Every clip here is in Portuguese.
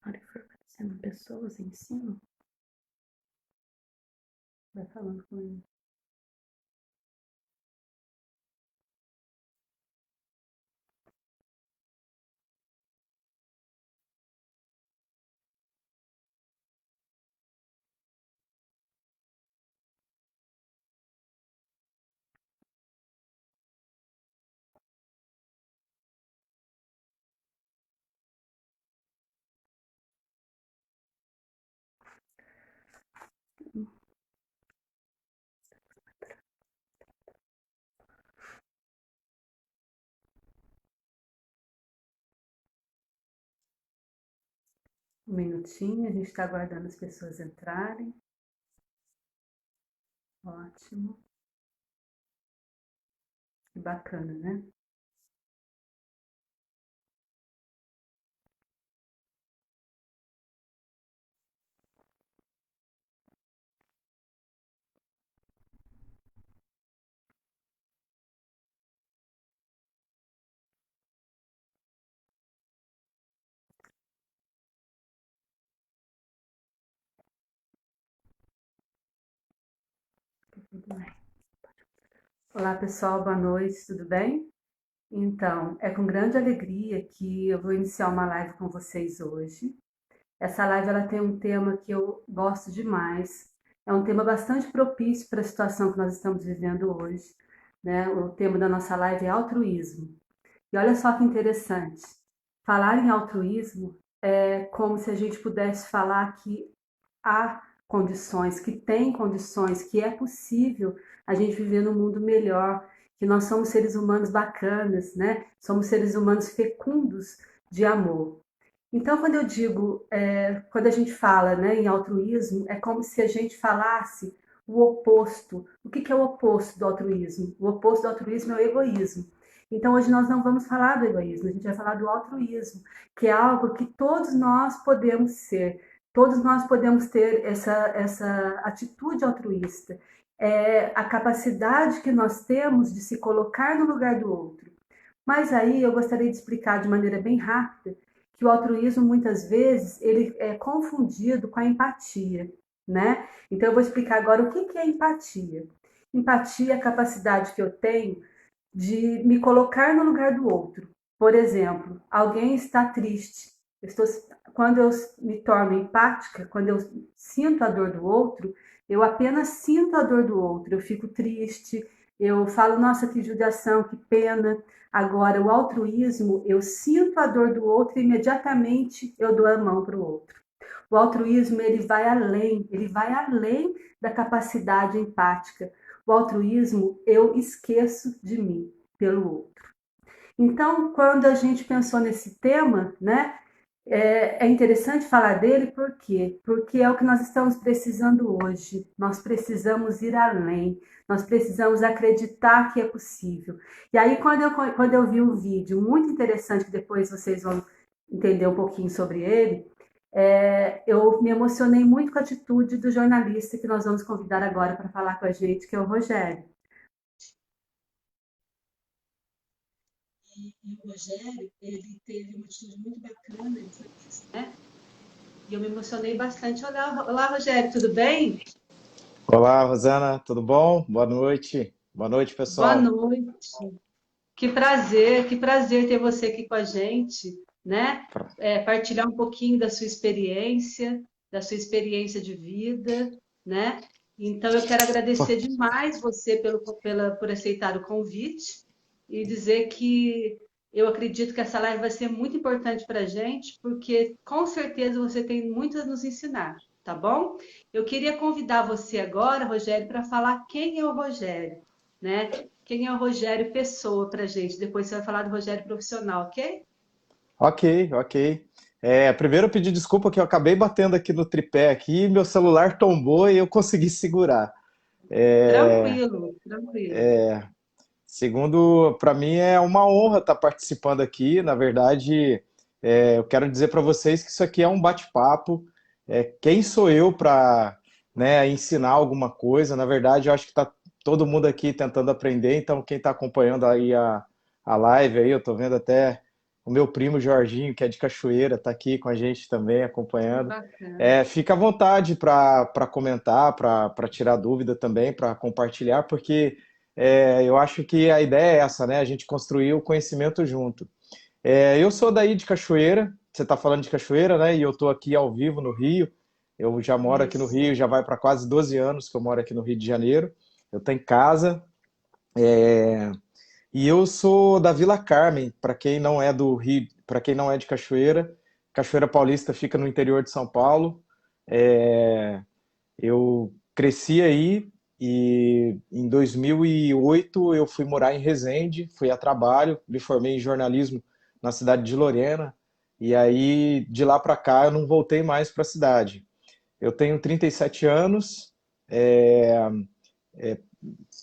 Na hora que for aparecendo pessoas em cima, vai falando com ele. Um minutinho, a gente está aguardando as pessoas entrarem. Ótimo. Que bacana, né? Tudo bem. Olá, pessoal, boa noite, tudo bem? Então, é com grande alegria que eu vou iniciar uma live com vocês hoje. Essa live ela tem um tema que eu gosto demais. É um tema bastante propício para a situação que nós estamos vivendo hoje, né? O tema da nossa live é altruísmo. E olha só que interessante. Falar em altruísmo é como se a gente pudesse falar que há condições, que tem condições, que é possível a gente viver num mundo melhor, que nós somos seres humanos bacanas, né? Somos seres humanos fecundos de amor. Então, quando eu digo, quando a gente fala, né, em altruísmo, é como se a gente falasse o oposto. O que que é o oposto do altruísmo? O oposto do altruísmo é o egoísmo. Então, hoje nós não vamos falar do egoísmo, a gente vai falar do altruísmo, que é algo que todos nós podemos ser, todos nós podemos ter essa atitude altruísta, é a capacidade que nós temos de se colocar no lugar do outro. Mas aí eu gostaria de explicar de maneira bem rápida que o altruísmo muitas vezes ele é confundido com a empatia, né? Então eu vou explicar agora o que é empatia. Empatia é a capacidade que eu tenho de me colocar no lugar do outro. Por exemplo, alguém está triste. Quando eu me torno empática, quando eu sinto a dor do outro, eu apenas sinto a dor do outro. Eu fico triste, eu falo, nossa, que judiação, que pena. Agora, o altruísmo, eu sinto a dor do outro e imediatamente eu dou a mão para o outro. O altruísmo, ele vai além da capacidade empática. O altruísmo, eu esqueço de mim pelo outro. Então, quando a gente pensou nesse tema, né, é interessante falar dele, por quê? Porque é o que nós estamos precisando hoje. Nós precisamos ir além, nós precisamos acreditar que é possível. E aí, quando eu vi um vídeo muito interessante, que depois vocês vão entender um pouquinho sobre ele, eu me emocionei muito com a atitude do jornalista que nós vamos convidar agora para falar com a gente, que é o Rogério. E o Rogério, ele teve uma atitude muito bacana, ele foi isso, né? E eu me emocionei bastante. Olá, Rogério, tudo bem? Olá, Rosana, tudo bom? Boa noite. Boa noite, Boa pessoal. noite. Que prazer ter você aqui com a gente, né? Partilhar um pouquinho da sua experiência de vida, né? Então, eu quero agradecer demais você por aceitar o convite e dizer que eu acredito que essa live vai ser muito importante para a gente, porque com certeza você tem muito a nos ensinar, tá bom? Eu queria convidar você agora, Rogério, para falar quem é o Rogério, né? Quem é o Rogério Pessoa para a gente? Depois você vai falar do Rogério profissional, ok? Ok, ok. Primeiro eu pedi desculpa que eu acabei batendo aqui no tripé aqui, meu celular tombou e eu consegui segurar. É, Tranquilo, tranquilo. Segundo, para mim é uma honra estar participando aqui. Na verdade, eu quero dizer para vocês que isso aqui é um bate-papo. Quem sou eu para, né, ensinar alguma coisa? Na verdade, eu acho que está todo mundo aqui tentando aprender. Então, quem está acompanhando aí a live aí, eu estou vendo até. O meu primo Jorginho, que é de Cachoeira, está aqui com a gente também, Que acompanhando. bacana. Fica à vontade para comentar, para tirar dúvida também, para compartilhar, porque eu acho que a ideia é essa, né? A gente construir o conhecimento junto. Eu sou daí de Cachoeira, você está falando de Cachoeira, né? E eu estou aqui ao vivo no Rio. Eu já moro aqui no Isso. Rio, já vai para quase 12 anos que eu moro aqui no Rio de Janeiro. Eu tenho casa, e eu sou da Vila Carmen, para quem não é do Rio, para quem não é de Cachoeira. Cachoeira Paulista fica no interior de São Paulo. É, eu cresci aí e em 2008 eu fui morar em Resende, fui a trabalho, me formei em jornalismo na cidade de Lorena. E aí de lá para cá eu não voltei mais para a cidade. Eu tenho 37 anos,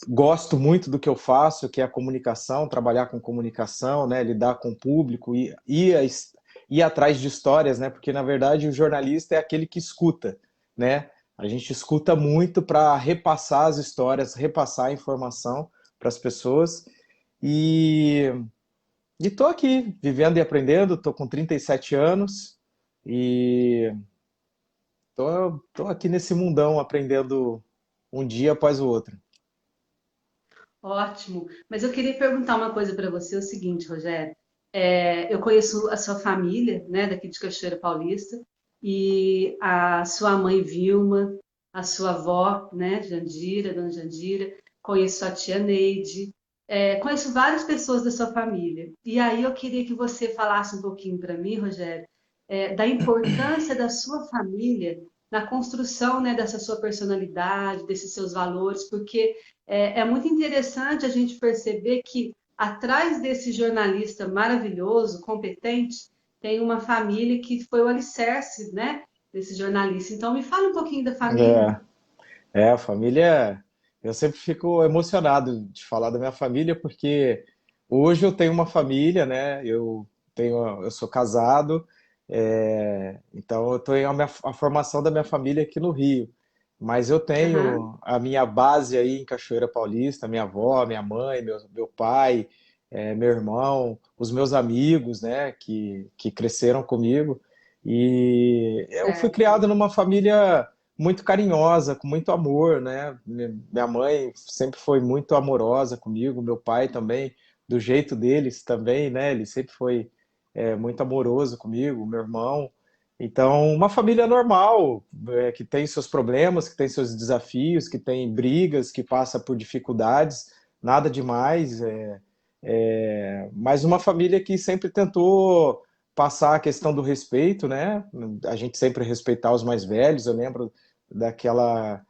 gosto muito do que eu faço, que é a comunicação, trabalhar com comunicação, né, lidar com o público ir atrás de histórias, né, porque na verdade o jornalista é aquele que escuta, né? A gente escuta muito para repassar as histórias, repassar a informação para as pessoas. E estou aqui, vivendo e aprendendo, estou com 37 anos e tô aqui nesse mundão aprendendo um dia após o outro. Ótimo. Mas eu queria perguntar uma coisa para você, é o seguinte, Rogério. Eu conheço a sua família, né, daqui de Cachoeira Paulista, e a sua mãe Vilma, a sua avó, né, Jandira, Dona Jandira, conheço a tia Neide, conheço várias pessoas da sua família. E aí eu queria que você falasse um pouquinho para mim, Rogério, da importância da sua família na construção, né, dessa sua personalidade, desses seus valores, porque é muito interessante a gente perceber que atrás desse jornalista maravilhoso, competente, tem uma família que foi o alicerce, né, desse jornalista. Então, me fala um pouquinho da família. É, a família. Eu sempre fico emocionado de falar da minha família, porque hoje eu tenho uma família, né? Eu sou casado, então eu tenho a formação da minha família aqui no Rio. Mas eu Aham, tenho a minha base aí em Cachoeira Paulista, minha avó, minha mãe, meu pai, meu irmão, os meus amigos, né? Que cresceram comigo. E eu fui certo. criado numa família muito carinhosa, com muito amor, né? Minha mãe sempre foi muito amorosa comigo, meu pai também, do jeito deles também, né? Ele sempre foi muito amoroso comigo, meu irmão. Então, uma família normal, que tem seus problemas, que tem seus desafios, que tem brigas, que passa por dificuldades, nada demais. Mas uma família que sempre tentou passar a questão do respeito, né? A gente sempre respeitar os mais velhos. Eu lembro daquela,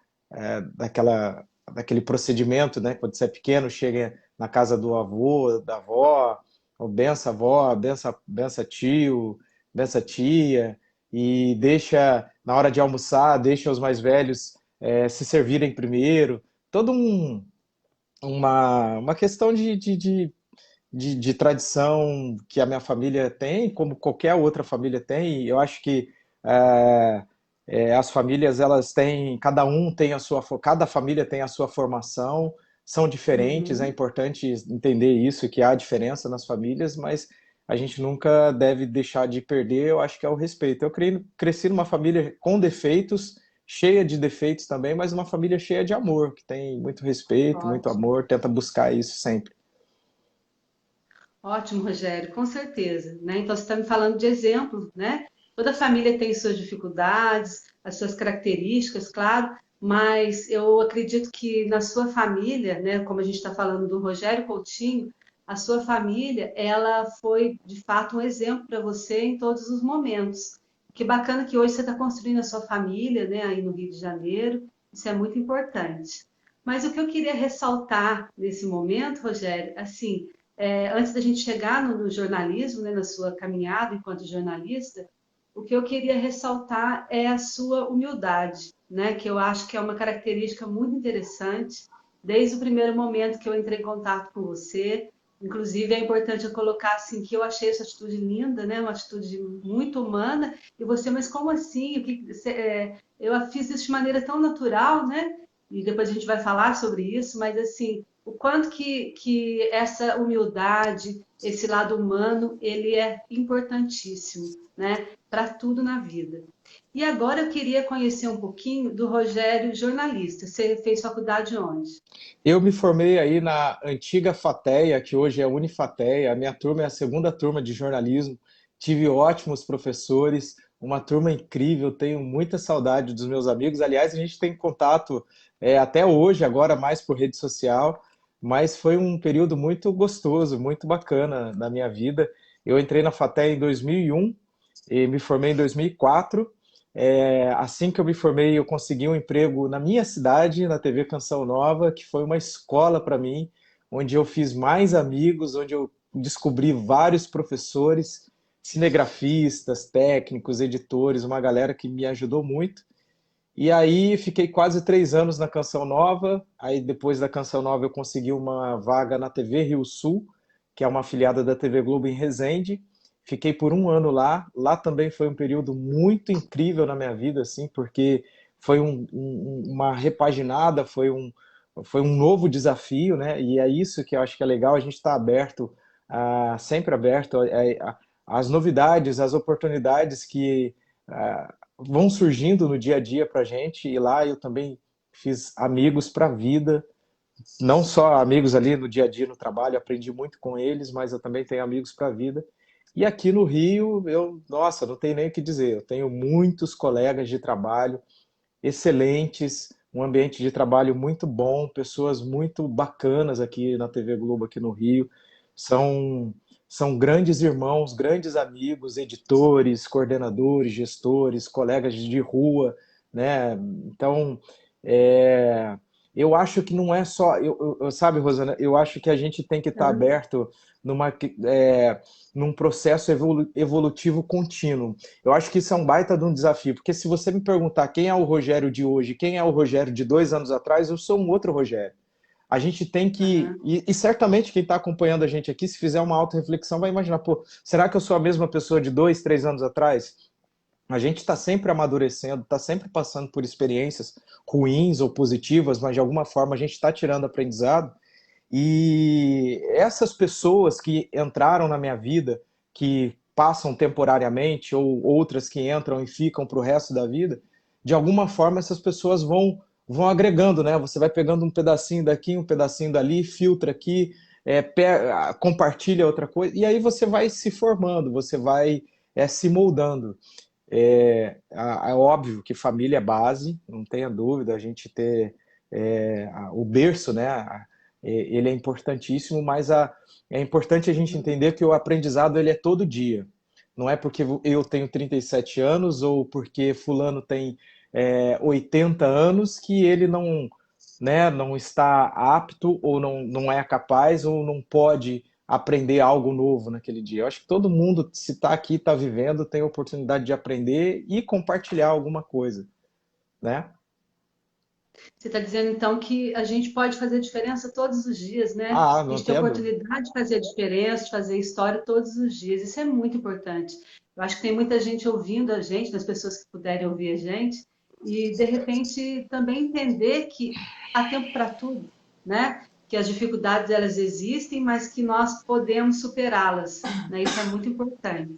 daquele procedimento, né? Quando você é pequeno, chega na casa do avô, da avó, bença tio, bença tia, e deixa, na hora de almoçar, deixa os mais velhos se servirem primeiro. Todo uma questão de tradição que a minha família tem, como qualquer outra família tem. E eu acho que é, as famílias elas têm, cada família tem a sua formação, são diferentes. É Uhum. importante entender isso, que há diferença nas famílias, mas a gente nunca deve deixar de perder. Eu acho que é o respeito. Cresci numa família com defeitos, cheia de defeitos também, mas uma família cheia de amor, que tem muito respeito, muito Ótimo. amor, tenta buscar isso sempre. Ótimo, Rogério, com certeza, né? Então, você está me falando de exemplos, né? Toda família tem suas dificuldades, as suas características, claro, mas eu acredito que na sua família, né, como a gente está falando do Rogério Coutinho, a sua família, ela foi de fato um exemplo para você em todos os momentos. Que bacana que hoje você está construindo a sua família, né, aí no Rio de Janeiro, isso é muito importante. Mas o que eu queria ressaltar nesse momento, Rogério, assim, antes da gente chegar no jornalismo, né, na sua caminhada enquanto jornalista, o que eu queria ressaltar é a sua humildade, né, que eu acho que é uma característica muito interessante. Desde o primeiro momento que eu entrei em contato com você, inclusive é importante eu colocar assim que eu achei essa atitude linda, né, uma atitude muito humana. E você, mas como assim? Eu a fiz isso de maneira tão natural, né? E depois a gente vai falar sobre isso, mas assim o quanto que essa humildade, esse lado humano, ele é importantíssimo, né, para tudo na vida. E agora eu queria conhecer um pouquinho do Rogério, jornalista. Você fez faculdade onde? Eu me formei aí na antiga FATEA, que hoje é Unifateia. A minha turma é a segunda turma de jornalismo. Tive ótimos professores, uma turma incrível. Tenho muita saudade dos meus amigos. Aliás, a gente tem contato até hoje, agora mais por rede social. Mas foi um período muito gostoso, muito bacana na minha vida. Eu entrei na FATEA em 2001 e me formei em 2004. Assim que eu me formei, eu consegui um emprego na minha cidade, na TV Canção Nova, que foi uma escola para mim, onde eu fiz mais amigos, onde eu descobri vários professores, cinegrafistas, técnicos, editores, uma galera que me ajudou muito. E aí fiquei quase 3 anos na Canção Nova. Aí depois da Canção Nova eu consegui uma vaga na TV Rio Sul, que é uma afiliada da TV Globo em Resende. Fiquei por um ano lá. Lá também foi um período muito incrível na minha vida, assim, porque foi uma repaginada, foi um novo desafio, né? E é isso que eu acho que é legal. A gente está aberto, sempre aberto às novidades, às oportunidades que vão surgindo no dia a dia para a gente, e lá eu também fiz amigos para a vida, não só amigos ali no dia a dia no trabalho, aprendi muito com eles, mas eu também tenho amigos para a vida. E aqui no Rio, nossa, não tenho nem o que dizer, eu tenho muitos colegas de trabalho excelentes, um ambiente de trabalho muito bom, pessoas muito bacanas aqui na TV Globo, aqui no Rio. São, são grandes irmãos, grandes amigos, editores, coordenadores, gestores, colegas de rua, né? Então, é, eu acho que não é só, sabe, Rosana, eu acho que a gente tem que estar Uhum. aberto numa, num processo evolutivo contínuo. Eu acho que isso é um baita de um desafio, porque se você me perguntar quem é o Rogério de hoje, quem é o Rogério de 2 anos atrás, eu sou um outro Rogério. A gente tem que. Uhum. E certamente quem está acompanhando a gente aqui, se fizer uma auto-reflexão, vai imaginar, pô, será que eu sou a mesma pessoa de 2, 3 anos atrás? A gente está sempre amadurecendo, está sempre passando por experiências ruins ou positivas, mas de alguma forma a gente está tirando aprendizado. E essas pessoas que entraram na minha vida, que passam temporariamente, ou outras que entram e ficam para o resto da vida, de alguma forma essas pessoas vão agregando, né? Você vai pegando um pedacinho daqui, um pedacinho dali, filtra aqui, compartilha outra coisa, e aí você vai se formando, você vai se moldando. É óbvio que família é base, não tenha dúvida, a gente ter o berço, né? Ele é importantíssimo, mas é importante a gente entender que o aprendizado ele é todo dia. Não é porque eu tenho 37 anos ou porque fulano tem 80 anos que ele não, né, não está apto ou não é capaz ou não pode aprender algo novo naquele dia. Eu acho que todo mundo, se está aqui, está vivendo, tem a oportunidade de aprender e compartilhar alguma coisa, né? Você está dizendo então que a gente pode fazer diferença todos os dias, né? Ah, A não gente tem a tenha dúvida. oportunidade de fazer diferença, de fazer história todos os dias. Isso é muito importante. Eu acho que tem muita gente ouvindo a gente, das pessoas que puderem ouvir a gente, e de repente também entender que há tempo para tudo, né? Que as dificuldades elas existem, mas que nós podemos superá-las, né? Isso é muito importante.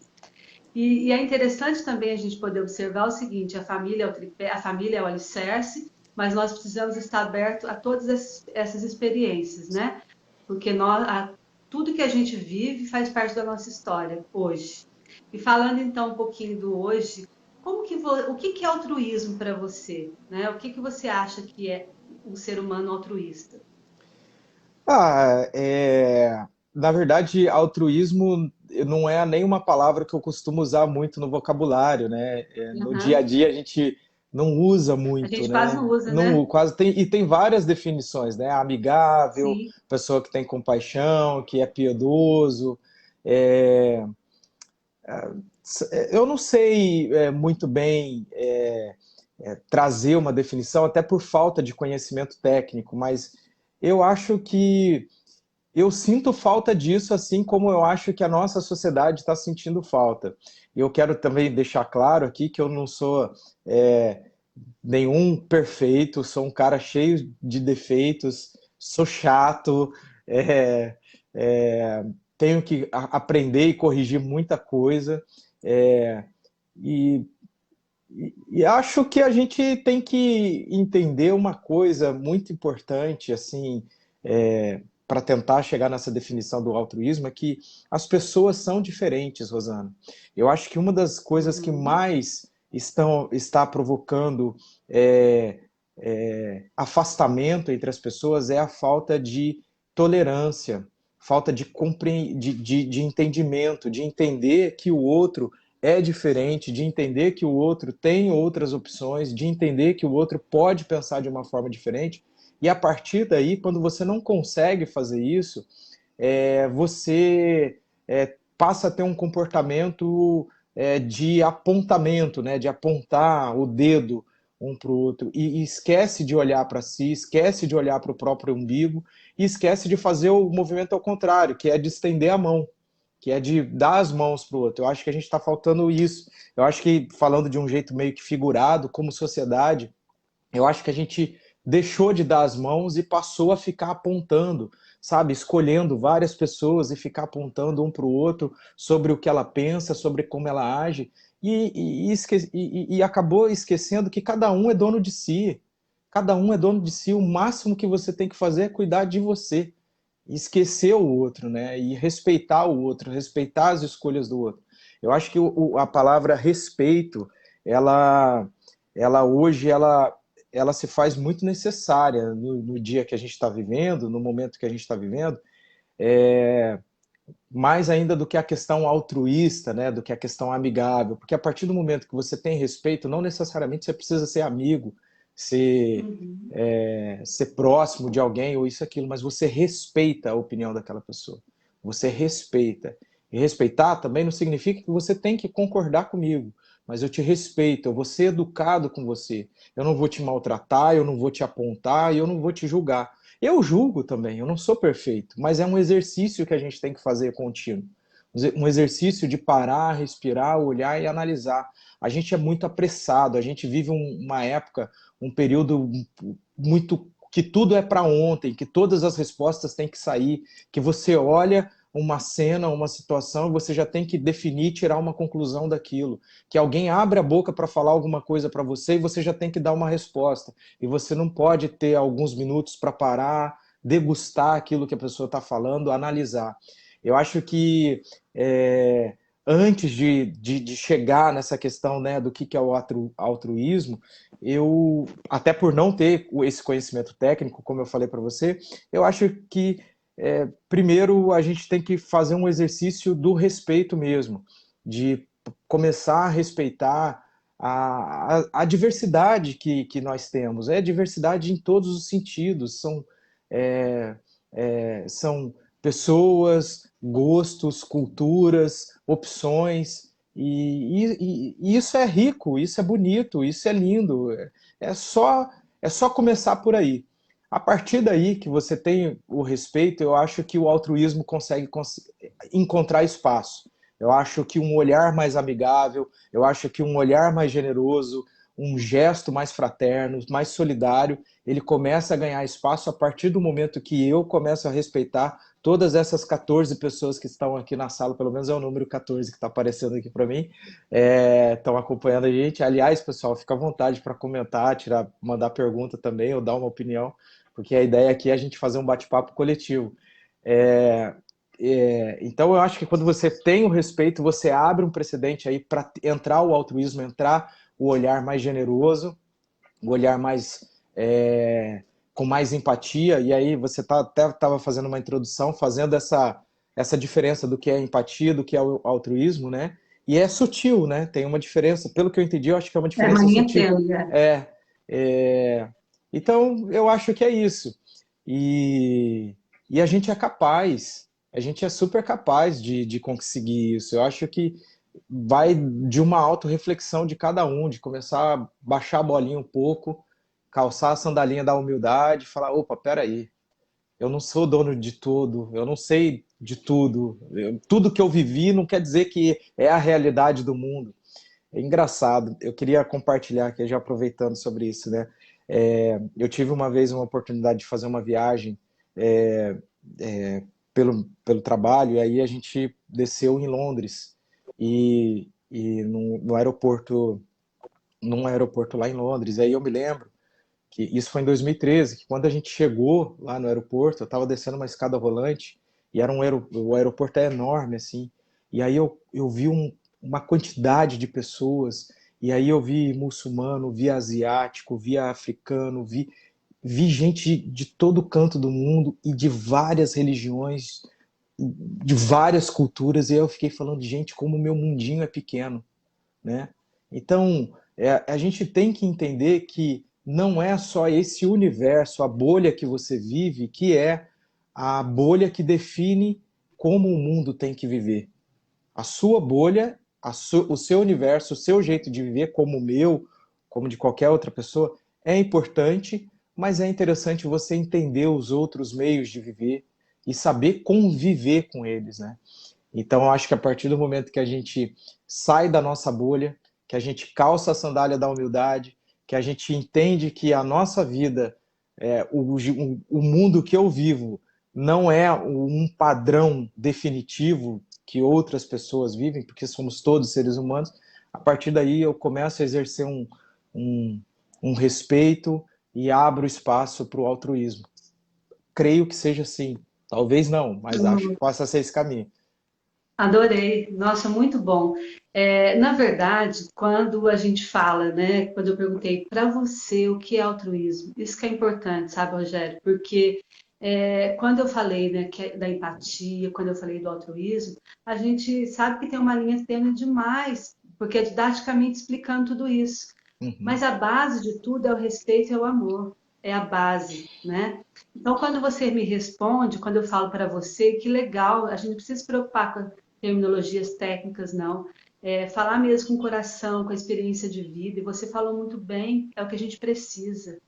E é interessante também a gente poder observar o seguinte: a família é o tripé, a família é o alicerce, mas nós precisamos estar aberto a todas essas experiências, né? Porque tudo que a gente vive faz parte da nossa história hoje. E falando então um pouquinho do hoje, o que que é altruísmo para você, né? O que que você acha que é um ser humano altruísta? Na verdade, altruísmo não é nem uma palavra que eu costumo usar muito no vocabulário, né? No dia a Uhum. dia a gente não usa A muito, gente quase né? não usa, Não, né? quase tem, e tem várias definições, né? Amigável, Sim. pessoa que tem compaixão, que é piedoso. É, eu não sei muito bem trazer uma definição, até por falta de conhecimento técnico, mas eu acho que eu sinto falta disso, assim como eu acho que a nossa sociedade está sentindo falta. E eu quero também deixar claro aqui que eu não sou é, nenhum perfeito, sou um cara cheio de defeitos, sou chato, é, é, tenho que aprender e corrigir muita coisa. é, e, e acho que a gente tem que entender uma coisa muito importante, assim, para tentar chegar nessa definição do altruísmo, é que as pessoas são diferentes, Rosana. Eu acho que uma das coisas que Uhum, mais está provocando é, afastamento entre as pessoas é a falta de tolerância, falta de entendimento, de entender que o outro é diferente, de entender que o outro tem outras opções, de entender que o outro pode pensar de uma forma diferente. E a partir daí, quando você não consegue fazer isso, você passa a ter um comportamento de apontamento, né, de apontar o dedo um para o outro, e esquece de olhar para si, esquece de olhar para o próprio umbigo, e esquece de fazer o movimento ao contrário, que é de estender a mão, que é de dar as mãos para o outro. Eu acho que a gente está faltando isso. Eu acho que, falando de um jeito meio que figurado, como sociedade, eu acho que a gente deixou de dar as mãos e passou a ficar apontando, sabe? Escolhendo várias pessoas e ficar apontando um para o outro sobre o que ela pensa, sobre como ela age, e acabou esquecendo que cada um é dono de si. Cada um é dono de si. O máximo que você tem que fazer é cuidar de você. Esquecer o outro, né? E respeitar o outro, respeitar as escolhas do outro. Eu acho que a palavra respeito, ela, ela hoje, ela se faz muito necessária no dia que a gente está vivendo, no momento que a gente está vivendo, mais ainda do que a questão altruísta, né, do que a questão amigável, porque a partir do momento que você tem respeito, não necessariamente você precisa ser amigo, ser, uhum. ser próximo de alguém ou isso, aquilo, mas você respeita a opinião daquela pessoa. Você respeita. E respeitar também não significa que você tem que concordar comigo, mas eu te respeito, eu vou ser educado com você. Eu não vou te maltratar, eu não vou te apontar e eu não vou te julgar. Eu julgo também, eu não sou perfeito, mas é um exercício que a gente tem que fazer contínuo. Um exercício de parar, respirar, olhar e analisar. A gente é muito apressado, a gente vive uma época, um período muito que tudo é para ontem, que todas as respostas têm que sair, que você olha uma cena, uma situação, e você já tem que definir, tirar uma conclusão daquilo. Que alguém abre a boca para falar alguma coisa para você e você já tem que dar uma resposta. E você não pode ter alguns minutos para parar, degustar aquilo que a pessoa está falando, analisar. Eu acho que antes de chegar nessa questão, né, do que é o altruísmo, eu, até por não ter esse conhecimento técnico, como eu falei para você, eu acho que primeiro a gente tem que fazer um exercício do respeito mesmo, de começar a respeitar a diversidade que nós temos. É diversidade em todos os sentidos. É, são pessoas, gostos, culturas, opções. E isso é rico, isso é bonito, isso é lindo. É só, é só começar por aí. A partir daí que você tem o respeito, eu acho que o altruísmo consegue encontrar espaço. Eu acho que um olhar mais amigável, eu acho que um olhar mais generoso, um gesto mais fraterno, mais solidário, ele começa a ganhar espaço a partir do momento que eu começo a respeitar todas essas 14 pessoas que estão aqui na sala, pelo menos é o número 14 que está aparecendo aqui para mim, estão acompanhando a gente. Aliás, pessoal, fica à vontade para comentar, tirar, mandar pergunta também ou dar uma opinião, porque a ideia aqui é a gente fazer um bate-papo coletivo. É, então, eu acho que quando você tem o respeito, você abre um precedente aí para entrar o altruísmo, entrar o olhar mais generoso, o olhar mais com mais empatia. E aí você até estava fazendo uma introdução, fazendo essa diferença do que é empatia, do que é o altruísmo, né? E é sutil, né? Tem uma diferença. Pelo que eu entendi, eu acho que é uma É uma diferença linha sutil. tênue, é. É, é, então, eu acho que é isso. E a gente é capaz, a gente é super capaz de conseguir isso. Eu acho que vai de uma autorreflexão de cada um, de começar a baixar a bolinha um pouco, calçar a sandalinha da humildade, falar, opa, peraí, eu não sou dono de tudo, eu não sei de tudo, tudo que eu vivi não quer dizer que é a realidade do mundo. É engraçado, eu queria compartilhar aqui, já aproveitando sobre isso, né? Eu tive uma vez uma oportunidade de fazer uma viagem pelo trabalho, e aí a gente desceu em Londres, e no aeroporto, num aeroporto lá em Londres. Aí eu me lembro que isso foi em 2013, que quando a gente chegou lá no aeroporto, eu estava descendo uma escada rolante, e era o aeroporto é enorme, assim, e aí eu vi uma quantidade de pessoas, e aí eu vi muçulmano, vi asiático, vi africano, vi gente de todo canto do mundo e de várias religiões, de várias culturas, e aí eu fiquei falando, gente, como o meu mundinho é pequeno, né? Então, a gente tem que entender que não é só esse universo, a bolha que você vive, que é a bolha que define como o mundo tem que viver. A sua bolha, o seu universo, o seu jeito de viver, como o meu, como de qualquer outra pessoa, é importante, mas é interessante você entender os outros meios de viver e saber conviver com eles, né? Então, eu acho que a partir do momento que a gente sai da nossa bolha, que a gente calça a sandália da humildade, que a gente entende que a nossa vida, o mundo que eu vivo, não é um padrão definitivo que outras pessoas vivem, porque somos todos seres humanos, a partir daí eu começo a exercer um, um respeito e abro espaço para o altruísmo. Creio que seja assim. Talvez não, mas acho que possa ser esse caminho. Adorei, nossa, muito bom. Na verdade, quando a gente fala, né, quando eu perguntei para você o que é altruísmo, isso que é importante, sabe, Rogério? Porque quando eu falei, né, da empatia, quando eu falei do altruísmo, a gente sabe que tem uma linha tênue demais, porque é didaticamente explicando tudo isso. Uhum. Mas a base de tudo é o respeito e o amor, é a base, né? Então, quando você me responde, quando eu falo para você, que legal, a gente não precisa se preocupar com terminologias técnicas, não. Falar mesmo com o coração, com a experiência de vida, e você falou muito bem, é o que a gente precisa.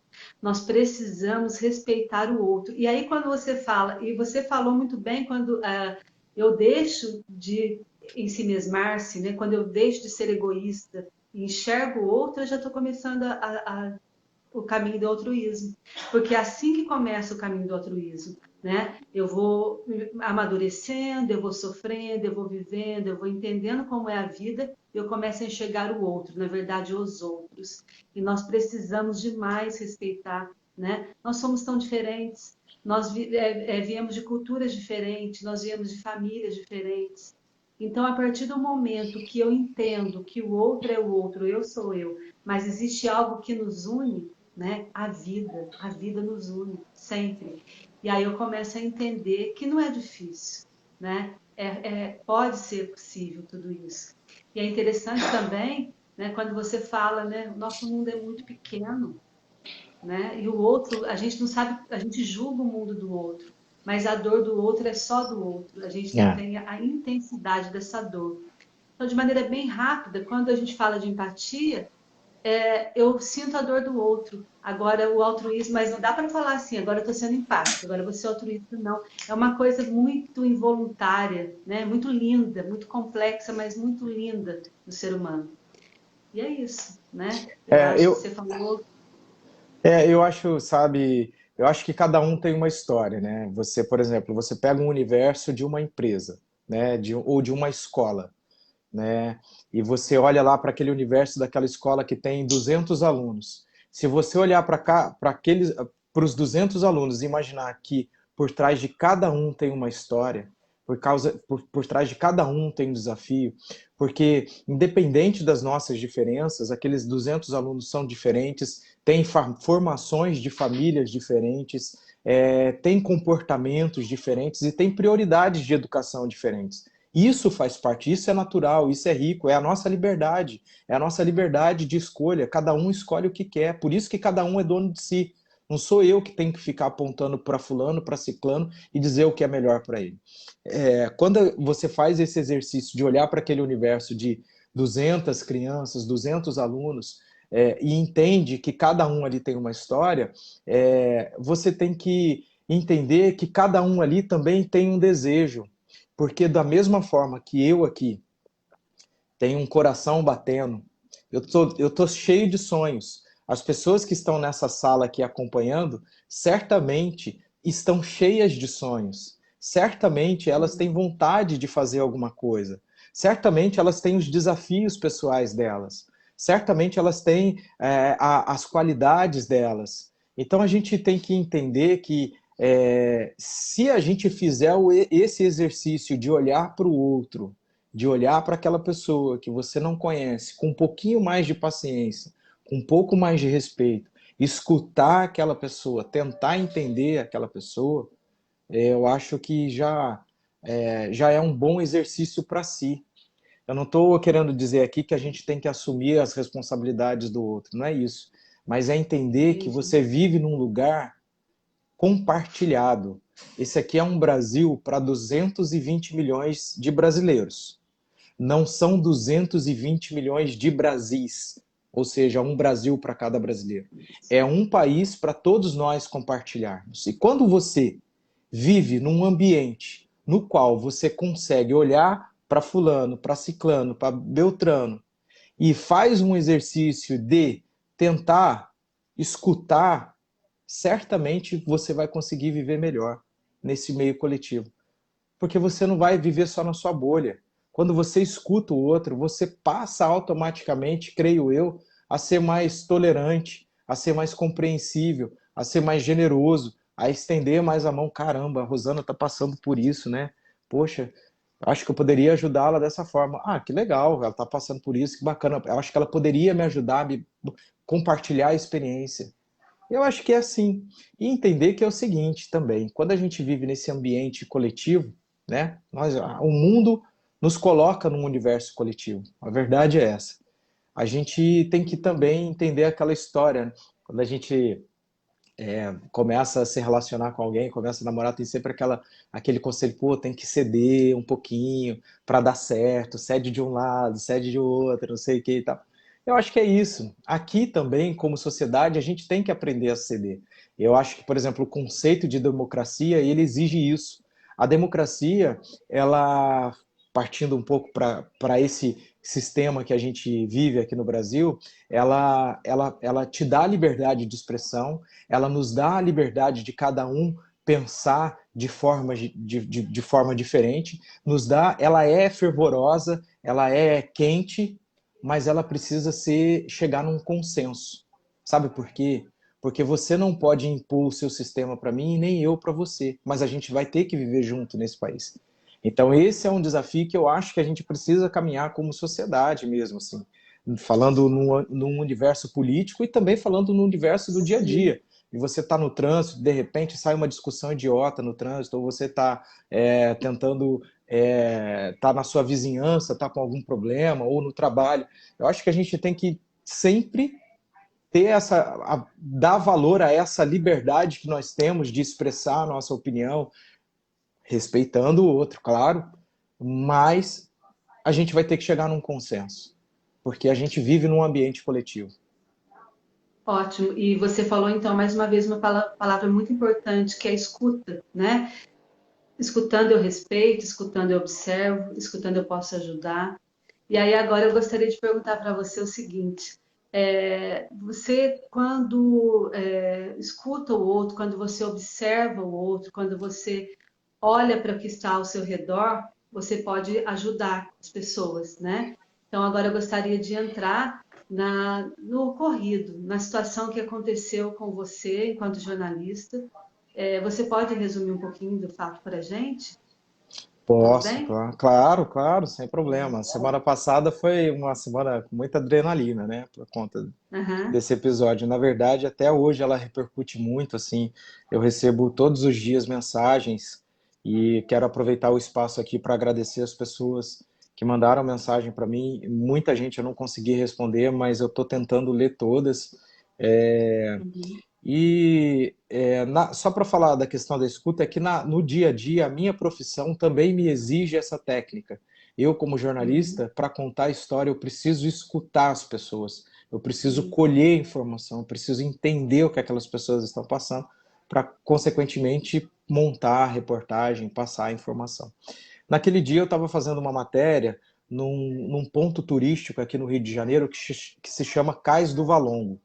Nós precisamos respeitar o outro. E aí, quando você fala, e você falou muito bem, quando eu deixo de ensimesmar-se, né? Quando eu deixo de ser egoísta e enxergo o outro, eu já estou começando o caminho do altruísmo. Porque é assim que começa o caminho do altruísmo, né? Eu vou amadurecendo, eu vou sofrendo, eu vou vivendo, eu vou entendendo como é a vida, e eu começo a enxergar o outro, na verdade, os outros. E nós precisamos demais respeitar, né? Nós somos tão diferentes, nós viemos de culturas diferentes, nós viemos de famílias diferentes. Então, a partir do momento que eu entendo que o outro é o outro, eu sou eu, mas existe algo que nos une, né? A vida nos une sempre. E aí eu começo a entender que não é difícil, né? Pode ser possível tudo isso. E é interessante também, né? Quando você fala, né? O nosso mundo é muito pequeno, né? E o outro, a gente não sabe, a gente julga o mundo do outro, mas a dor do outro é só do outro. A gente não É. tem a intensidade dessa dor. Então, de maneira bem rápida, quando a gente fala de empatia, eu sinto a dor do outro. Agora, o altruísmo, mas não dá para falar assim, agora eu estou sendo empático, agora eu vou ser altruísta, não. É uma coisa muito involuntária, né? Muito linda, muito complexa, mas muito linda do ser humano. E é isso, né? Eu É, acho que eu, você falou. eu acho, sabe, eu acho que cada um tem uma história, né? Você, por exemplo, você pega um universo de uma empresa, né? Ou de uma escola, né? E você olha lá para aquele universo daquela escola que tem 200 alunos. Se você olhar para cá, para os 200 alunos e imaginar que por trás de cada um tem uma história, por trás de cada um tem um desafio, porque independente das nossas diferenças, aqueles 200 alunos são diferentes, têm formações de famílias diferentes, têm comportamentos diferentes e têm prioridades de educação diferentes. Isso faz parte, isso é natural, isso é rico, é a nossa liberdade de escolha, cada um escolhe o que quer, por isso que cada um é dono de si. Não sou eu que tenho que ficar apontando para fulano, para ciclano e dizer o que é melhor para ele. Quando você faz esse exercício de olhar para aquele universo de 200 crianças, 200 alunos, e entende que cada um ali tem uma história, você tem que entender que cada um ali também tem um desejo, porque da mesma forma que eu aqui tenho um coração batendo, eu tô cheio de sonhos. As pessoas que estão nessa sala aqui acompanhando, certamente estão cheias de sonhos. Certamente elas têm vontade de fazer alguma coisa. Certamente elas têm os desafios pessoais delas. Certamente elas têm as qualidades delas. Então a gente tem que entender que se a gente fizer esse exercício de olhar para o outro, de olhar para aquela pessoa que você não conhece, com um pouquinho mais de paciência, com um pouco mais de respeito, escutar aquela pessoa, tentar entender aquela pessoa, eu acho que já é um bom exercício para si. Eu não estou querendo dizer aqui que a gente tem que assumir as responsabilidades do outro, não é isso. Mas é entender que Entendi. você vive num lugar compartilhado. Esse aqui é um Brasil para 220 milhões de brasileiros. Não são 220 milhões de Brasis, ou seja, um Brasil para cada brasileiro. É um país para todos nós compartilharmos. E quando você vive num ambiente no qual você consegue olhar para fulano, para ciclano, para beltrano e faz um exercício de tentar escutar, certamente você vai conseguir viver melhor nesse meio coletivo. Porque você não vai viver só na sua bolha. Quando você escuta o outro, você passa automaticamente, creio eu, a ser mais tolerante, a ser mais compreensível, a ser mais generoso, a estender mais a mão. Caramba, a Rosana está passando por isso, né? Poxa, acho que eu poderia ajudá-la dessa forma. Ah, que legal, ela está passando por isso, que bacana. Eu acho que ela poderia me ajudar a me compartilhar a experiência. Eu acho que é assim. E entender que é o seguinte também, quando a gente vive nesse ambiente coletivo, né, o mundo nos coloca num universo coletivo. A verdade é essa. A gente tem que também entender aquela história, né? Quando a gente começa a se relacionar com alguém, começa a namorar, tem sempre aquele conselho, pô, tem que ceder um pouquinho para dar certo, cede de um lado, cede de outro, não sei o que e tal. Eu acho que é isso. Aqui também, como sociedade, a gente tem que aprender a ceder. Eu acho que, por exemplo, o conceito de democracia, ele exige isso. A democracia, ela, partindo um pouco para esse sistema que a gente vive aqui no Brasil, ela te dá liberdade de expressão, ela nos dá a liberdade de cada um pensar de forma diferente, nos dá, ela é fervorosa, ela é quente, mas ela precisa chegar num consenso. Sabe por quê? Porque você não pode impor o seu sistema para mim e nem eu para você, mas a gente vai ter que viver junto nesse país. Então esse é um desafio que eu acho que a gente precisa caminhar como sociedade mesmo, assim, falando num universo político e também falando no universo do dia a Sim. dia. E você está no trânsito, de repente sai uma discussão idiota no trânsito, ou você está tentando tá na sua vizinhança, tá com algum problema, ou no trabalho. Eu acho que a gente tem que sempre ter dar valor a essa liberdade que nós temos de expressar a nossa opinião, respeitando o outro, claro, mas a gente vai ter que chegar num consenso, porque a gente vive num ambiente coletivo. Ótimo. E você falou então mais uma vez uma palavra muito importante, que é a escuta, né? Escutando eu respeito, escutando eu observo, escutando eu posso ajudar. E aí agora eu gostaria de perguntar para você o seguinte: você quando escuta o outro, quando você observa o outro, quando você olha para o que está ao seu redor, você pode ajudar as pessoas, né? Então agora eu gostaria de entrar no ocorrido, na situação que aconteceu com você enquanto jornalista. Você pode resumir um pouquinho do fato para a gente? Tudo Posso, bem? claro, claro, claro, sem problema. A semana passada foi uma semana com muita adrenalina, né, por conta Aham. desse episódio. Na verdade, até hoje ela repercute muito, assim. Eu recebo todos os dias mensagens e quero aproveitar o espaço aqui para agradecer as pessoas que mandaram mensagem para mim. Muita gente eu não consegui responder, mas eu estou tentando ler todas. É, Uhum. só para falar da questão da escuta, é que no dia a dia a minha profissão também me exige essa técnica. Eu, como Uhum. jornalista, para contar a história, eu preciso escutar as pessoas, eu preciso Sim. colher informação, eu preciso entender o que aquelas pessoas estão passando, para, consequentemente, montar a reportagem, passar a informação. Naquele dia eu estava fazendo uma matéria num ponto turístico aqui no Rio de Janeiro que se chama Cais do Valongo.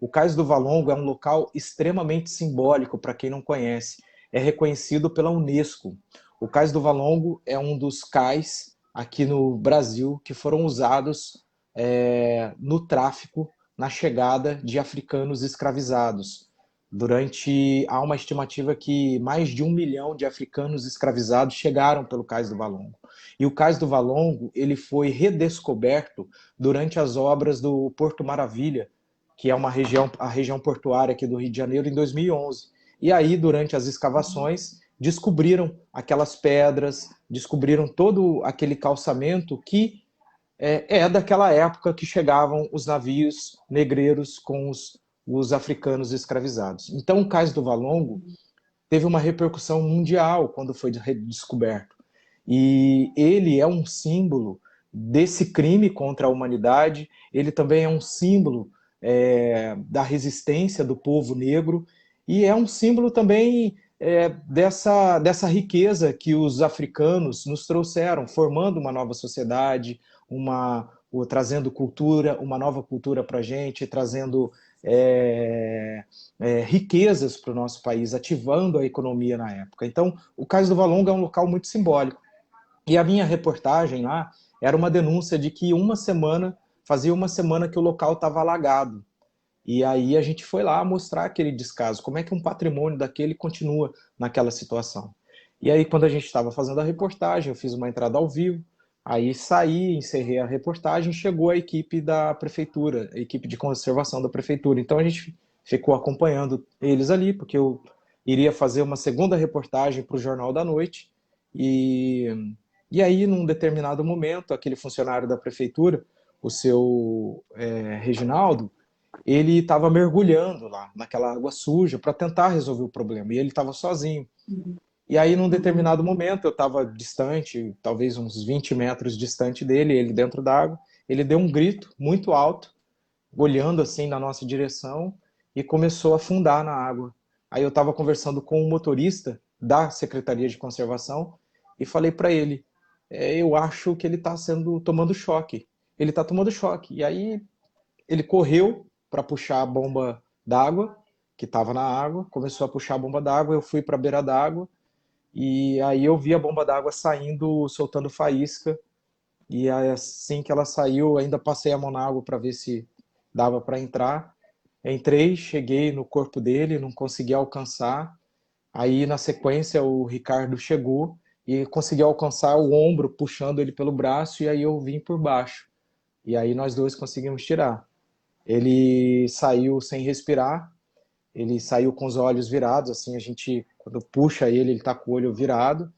O Cais do Valongo é um local extremamente simbólico para quem não conhece. é reconhecido pela Unesco. O Cais do Valongo é um dos cais aqui no Brasil que foram usados no tráfico, na chegada de africanos escravizados. Há uma estimativa que mais de 1 milhão de africanos escravizados chegaram pelo Cais do Valongo. E o Cais do Valongo ele foi redescoberto durante as obras do Porto Maravilha, que é a região portuária aqui do Rio de Janeiro, em 2011. E aí, durante as escavações, descobriram aquelas pedras, descobriram todo aquele calçamento que é daquela época que chegavam os navios negreiros com os africanos escravizados. Então, o Cais do Valongo teve uma repercussão mundial quando foi redescoberto. E ele é um símbolo desse crime contra a humanidade, ele também é um símbolo da resistência do povo negro, e é um símbolo também dessa riqueza que os africanos nos trouxeram, formando uma nova sociedade, trazendo cultura, uma nova cultura para a gente, trazendo riquezas para o nosso país, ativando a economia na época. Então, o Cais do Valongo é um local muito simbólico. E a minha reportagem lá era uma denúncia de que fazia uma semana que o local estava alagado. E aí a gente foi lá mostrar aquele descaso, como é que um patrimônio daquele continua naquela situação. E aí quando a gente estava fazendo a reportagem, eu fiz uma entrada ao vivo, aí saí, encerrei a reportagem, chegou a equipe da prefeitura, a equipe de conservação da prefeitura. Então a gente ficou acompanhando eles ali, porque eu iria fazer uma segunda reportagem para o Jornal da Noite, e aí num determinado momento, aquele funcionário da prefeitura, o seu Reginaldo, ele estava mergulhando lá naquela água suja para tentar resolver o problema, e ele estava sozinho. E aí, num determinado momento, eu estava distante, talvez uns 20 metros distante dele, ele dentro d'água, ele deu um grito muito alto, olhando assim na nossa direção, e começou a afundar na água. Aí eu estava conversando com o motorista da Secretaria de Conservação e falei para ele, eu acho que ele está tomando choque. Ele está tomando choque. E aí ele correu para puxar a bomba d'água, que estava na água, começou a puxar a bomba d'água, eu fui para a beira d'água, e aí eu vi a bomba d'água saindo, soltando faísca, e aí, assim que ela saiu, ainda passei a mão na água para ver se dava para entrar. Entrei, cheguei no corpo dele, não consegui alcançar. Aí, na sequência, o Ricardo chegou e conseguiu alcançar o ombro, puxando ele pelo braço, e aí eu vim por baixo. E aí nós dois conseguimos tirar. Ele saiu sem respirar, ele saiu com os olhos virados, assim, a gente, quando puxa ele, ele tá com o olho virado,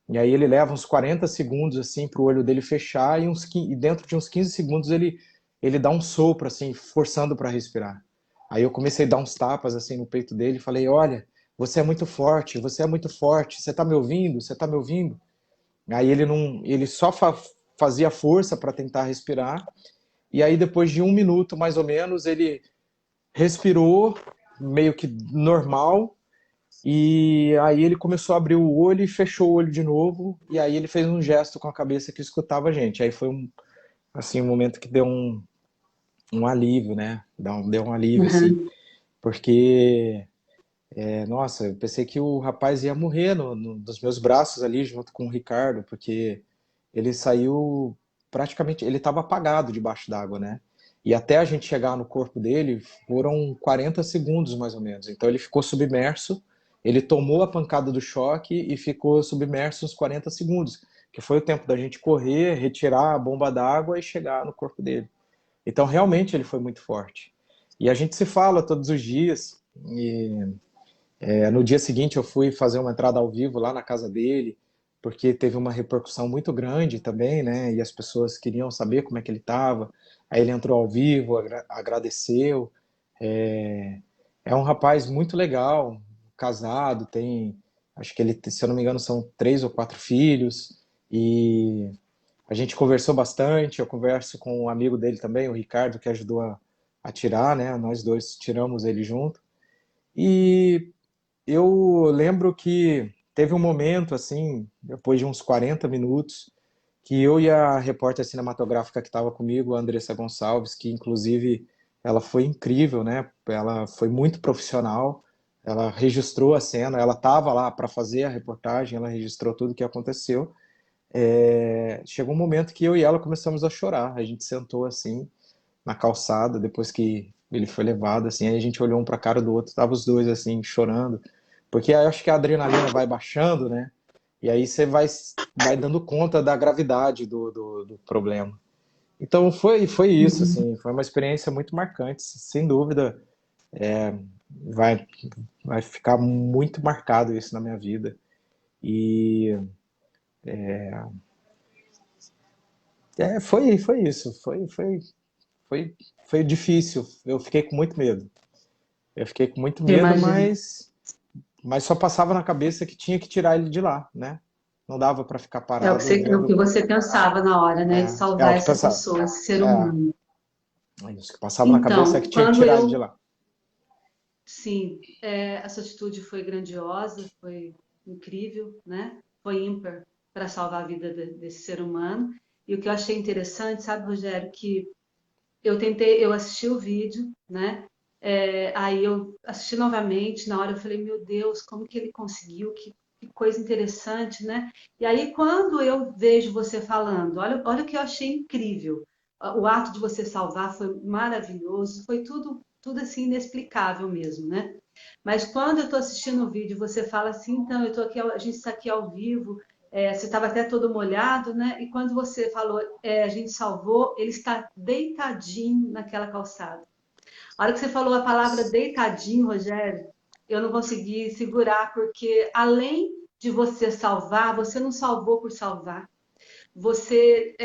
e aí ele leva uns 40 segundos, assim, pro olho dele fechar, e dentro de uns 15 segundos ele dá um sopro, assim, forçando para respirar. Aí eu comecei a dar uns tapas, assim, no peito dele, e falei, olha, você é muito forte, você é muito forte, você tá me ouvindo? Você tá me ouvindo? Aí ele não, ele só fazia força para tentar respirar, e aí depois de 1 minuto, mais ou menos, ele respirou meio que normal, e aí ele começou a abrir o olho e fechou o olho de novo, e aí ele fez um gesto com a cabeça que escutava a gente. Aí foi assim, um momento que deu um alívio, né? Deu um alívio, assim, Uhum. porque, nossa, eu pensei que o rapaz ia morrer nos meus braços ali, junto com o Ricardo, porque ele saiu praticamente, ele estava apagado debaixo d'água, né? E até a gente chegar no corpo dele foram 40 segundos mais ou menos. Então ele ficou submerso, ele tomou a pancada do choque e ficou submerso uns 40 segundos, que foi o tempo da gente correr, retirar a bomba d'água e chegar no corpo dele. Então realmente ele foi muito forte. E a gente se fala todos os dias. E no dia seguinte eu fui fazer uma entrada ao vivo lá na casa dele, porque teve uma repercussão muito grande também, né? E as pessoas queriam saber como é que ele estava. Aí ele entrou ao vivo, agradeceu. É, é um rapaz muito legal, casado, acho que ele, se eu não me engano, são 3 ou 4 filhos. E a gente conversou bastante. Eu converso com um amigo dele também, o Ricardo, que ajudou a tirar, né? Nós dois tiramos ele junto. E eu lembro que teve um momento, assim, depois de uns 40 minutos, que eu e a repórter cinematográfica que estava comigo, a Andressa Gonçalves, que inclusive ela foi incrível, né? Ela foi muito profissional, ela registrou a cena, ela estava lá para fazer a reportagem, ela registrou tudo o que aconteceu. Chegou um momento que eu e ela começamos a chorar. A gente sentou assim na calçada depois que ele foi levado, assim, aí a gente olhou um para a cara do outro, tava os dois assim chorando, porque aí eu acho que a adrenalina vai baixando, né? E aí você vai dando conta da gravidade do problema. Então foi isso, Uhum. assim, foi uma experiência muito marcante, sem dúvida, vai, vai ficar muito marcado isso na minha vida. E foi isso, foi, foi difícil, eu fiquei com muito medo. Eu fiquei com muito Eu medo, imagino. mas só passava na cabeça que tinha que tirar ele de lá, né? Não dava para ficar parado É o que vendo. você pensava na hora, né? De É o salvar que essa passava. pessoa, esse ser É, humano. é isso que passava na cabeça é que Então, tinha que quando tirar ele de eu, lá. sim, essa atitude foi grandiosa, foi incrível, né? Foi ímpar para salvar a vida desse ser humano. E o que eu achei interessante, sabe, Rogério, que eu assisti o vídeo, né? Aí eu assisti novamente, na hora eu falei, meu Deus, como que ele conseguiu? Que coisa interessante, né? E aí quando eu vejo você falando, olha o que eu achei incrível. O ato de você salvar foi maravilhoso, foi tudo assim inexplicável mesmo, né? Mas quando eu estou assistindo o vídeo, você fala assim, então eu tô aqui, a gente está aqui ao vivo, você estava até todo molhado, né? E quando você falou, a gente salvou, ele está deitadinho naquela calçada. A hora que você falou a palavra deitadinho, Rogério, eu não consegui segurar, porque além de você salvar, você não salvou por salvar. Você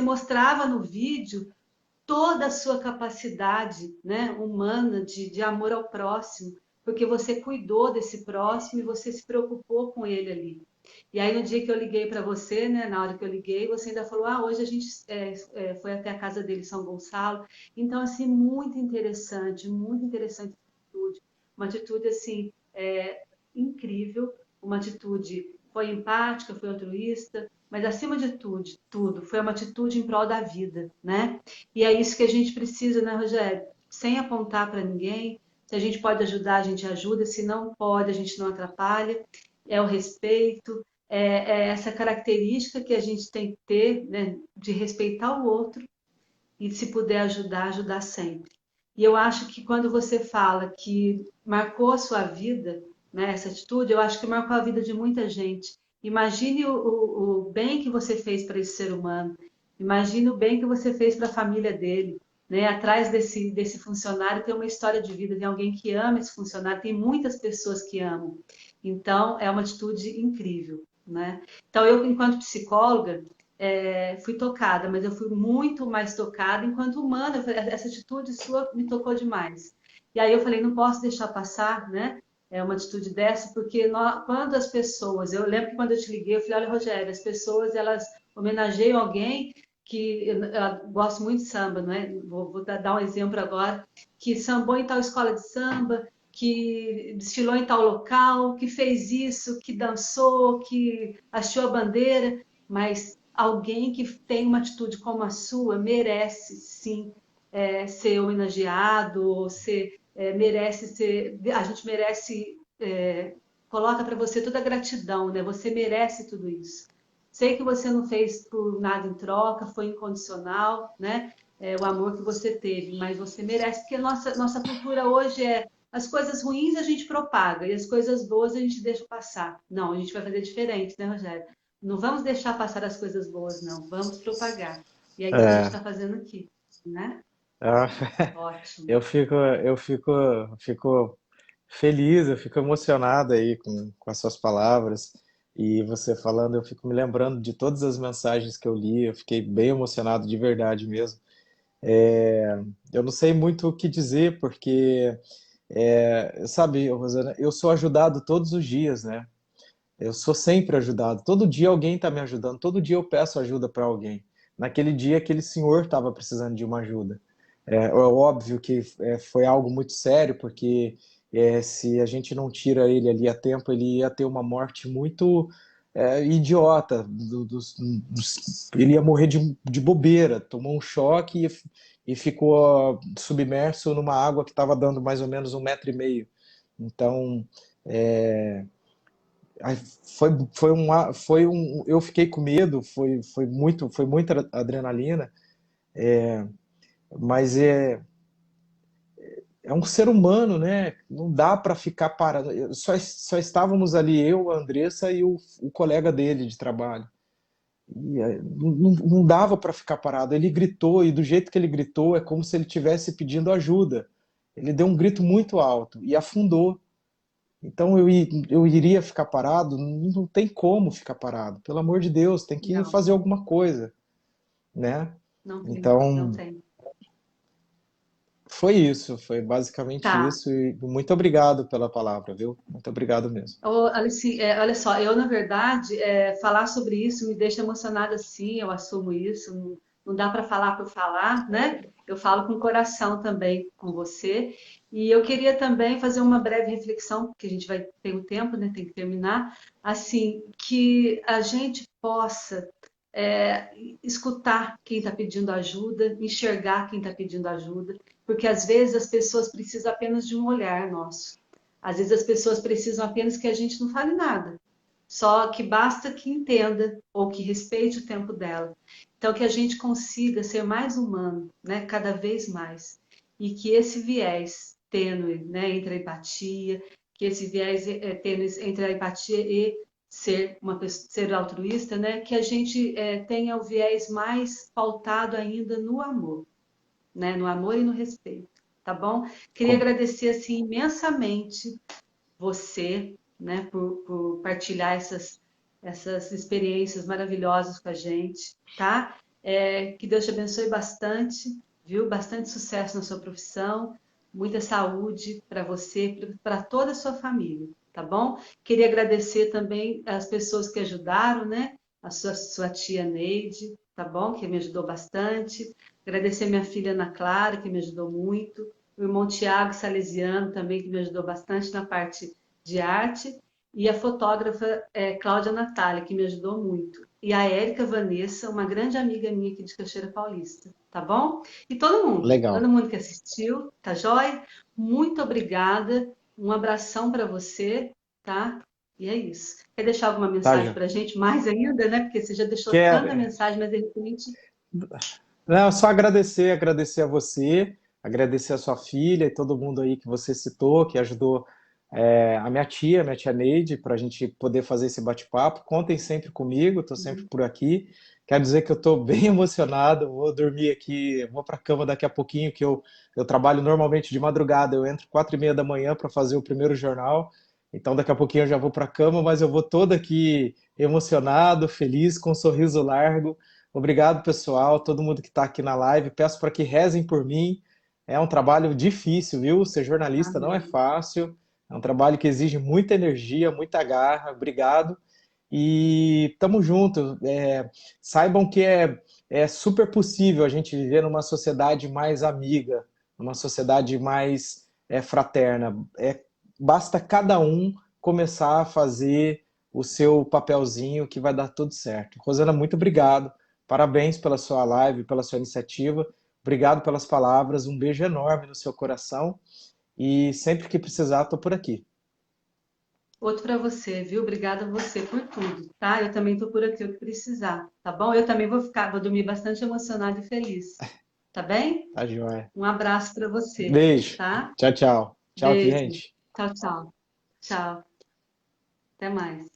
mostrava no vídeo toda a sua capacidade, né, humana de amor ao próximo, porque você cuidou desse próximo e você se preocupou com ele ali. E aí, no dia que eu liguei para você, né, na hora que eu liguei, você ainda falou: ah, hoje a gente foi até a casa dele em São Gonçalo. Então, assim, muito interessante a atitude. Uma atitude, assim, incrível, uma atitude foi empática, foi altruísta, mas acima de tudo, foi uma atitude em prol da vida, né? E é isso que a gente precisa, né, Rogério? Sem apontar para ninguém. Se a gente pode ajudar, a gente ajuda. Se não pode, a gente não atrapalha. É o respeito, é essa característica que a gente tem que ter, né, de respeitar o outro e, se puder ajudar, ajudar sempre. E eu acho que quando você fala que marcou a sua vida, né, essa atitude, eu acho que marcou a vida de muita gente. Imagine o bem que você fez para esse ser humano. Imagine o bem que você fez para a família dele. Né? Atrás desse funcionário tem uma história de vida, tem alguém que ama esse funcionário, tem muitas pessoas que amam. Então, é uma atitude incrível. Né? Então, eu, enquanto psicóloga, fui tocada, mas eu fui muito mais tocada enquanto humana. Essa atitude sua me tocou demais. E aí eu falei, não posso deixar passar, né? Uma atitude dessa, porque quando as pessoas, eu lembro que quando eu te liguei, eu falei, olha, Rogério, as pessoas, elas homenageiam alguém que eu gosto muito de samba, não é? Vou dar um exemplo agora, que sambou em tal escola de samba, que desfilou em tal local, que fez isso, que dançou, que achou a bandeira, mas alguém que tem uma atitude como a sua merece, sim, ser homenageado, ou merece ser. A gente merece. Coloca para você toda a gratidão, né? Você merece tudo isso. Sei que você não fez por nada em troca, foi incondicional, né? O amor que você teve, mas você merece, porque nossa cultura hoje as coisas ruins a gente propaga e as coisas boas a gente deixa passar. Não, a gente vai fazer diferente, né, Rogério? Não vamos deixar passar as coisas boas, não. Vamos propagar. E é isso que a gente É, está fazendo aqui, né? é, Ótimo. eu fico feliz, eu fico emocionado aí com as suas palavras. E você falando, eu fico me lembrando de todas as mensagens que eu li, eu fiquei bem emocionado de verdade mesmo. Eu não sei muito o que dizer, porque, sabe, Rosana, eu sou ajudado todos os dias, né? Eu sou sempre ajudado. Todo dia alguém está me ajudando, todo dia eu peço ajuda para alguém. Naquele dia, aquele senhor estava precisando de uma ajuda. É óbvio que foi algo muito sério, porque se a gente não tira ele ali a tempo, ele ia ter uma morte muito idiota. Ele ia morrer de bobeira, tomou um choque e ficou submerso numa água que estava dando mais ou menos 1,5 metro. Então, é, aí eu fiquei com medo, foi muita adrenalina, mas é um ser humano, né? Não dá para ficar parado. Só estávamos ali eu, a Andressa e o colega dele de trabalho. E não dava para ficar parado. Ele gritou, e do jeito que ele gritou, é como se ele estivesse pedindo ajuda. Ele deu um grito muito alto e afundou. Então eu iria ficar parado? Não tem como ficar parado. Pelo amor de Deus, tem que Não, fazer alguma coisa, né? não tem, não Então, tem. foi isso, foi basicamente Tá. isso. E muito obrigado pela palavra, viu? Muito obrigado mesmo. Ô, Alice, olha só, eu, na verdade, falar sobre isso me deixa emocionada sim, eu assumo isso, não dá para falar por falar, né? Eu falo com o coração também com você. E eu queria também fazer uma breve reflexão, porque a gente vai ter um tempo, né? Tem que terminar. Assim, que a gente possa escutar quem está pedindo ajuda, enxergar quem está pedindo ajuda, porque às vezes as pessoas precisam apenas de um olhar nosso. Às vezes as pessoas precisam apenas que a gente não fale nada, só que basta que entenda ou que respeite o tempo dela. Então, que a gente consiga ser mais humano, né, cada vez mais. E que esse viés tênue, né, entre a empatia, que esse viés tênue entre a empatia e ser altruísta, né, que a gente tenha o viés mais pautado ainda no amor, né, no amor e no respeito, tá bom? Queria Com- agradecer assim imensamente você, né, por partilhar essas experiências maravilhosas com a gente, tá? Que Deus te abençoe bastante, viu? Bastante sucesso na sua profissão, muita saúde para você, para toda a sua família, tá bom? Queria agradecer também as pessoas que ajudaram, né? A sua tia Neide, tá bom? Que me ajudou bastante. Agradecer minha filha Ana Clara, que me ajudou muito. O irmão Tiago Salesiano também, que me ajudou bastante na parte de arte, e a fotógrafa Cláudia Natália, que me ajudou muito. E a Érica Vanessa, uma grande amiga minha aqui de Cachoeira Paulista, tá bom? E todo Legal. mundo que assistiu, tá jóia? Muito obrigada, um abração para você, tá? E é isso. Quer deixar alguma Tá, mensagem Ju? para a gente mais ainda, né? Porque você já deixou Quero. tanta mensagem, mas de repente. Não, só agradecer a você, agradecer a sua filha e todo mundo aí que você citou, que ajudou a minha tia Neide, para a gente poder fazer esse bate-papo. Contem sempre comigo, estou sempre por aqui. Quero dizer que eu estou bem emocionado, vou dormir aqui, vou para a cama daqui a pouquinho, que eu trabalho normalmente de madrugada, eu entro 4:30 da manhã para fazer o primeiro jornal, então daqui a pouquinho eu já vou para a cama, mas eu vou todo aqui emocionado, feliz, com um sorriso largo. Obrigado, pessoal, todo mundo que está aqui na live. Peço para que rezem por mim. É um trabalho difícil, viu? Ser jornalista não é Amém. fácil. É um trabalho que exige muita energia, muita garra. Obrigado. E tamo junto. Saibam que é super possível a gente viver numa sociedade mais amiga, numa sociedade mais fraterna. Basta cada um começar a fazer o seu papelzinho que vai dar tudo certo. Rosana, muito obrigado. Parabéns pela sua live, pela sua iniciativa. Obrigado pelas palavras. Um beijo enorme no seu coração. E sempre que precisar, estou por aqui. Outro para você, viu? Obrigada a você por tudo, tá? Eu também tô por aqui o que precisar, tá bom? Eu também vou dormir bastante emocionada e feliz, tá bem? Tá, joia? Um abraço para você, Beijo. tá? Tchau, tchau. Tchau, Beijo. gente. Tchau, tchau. Tchau. Até mais.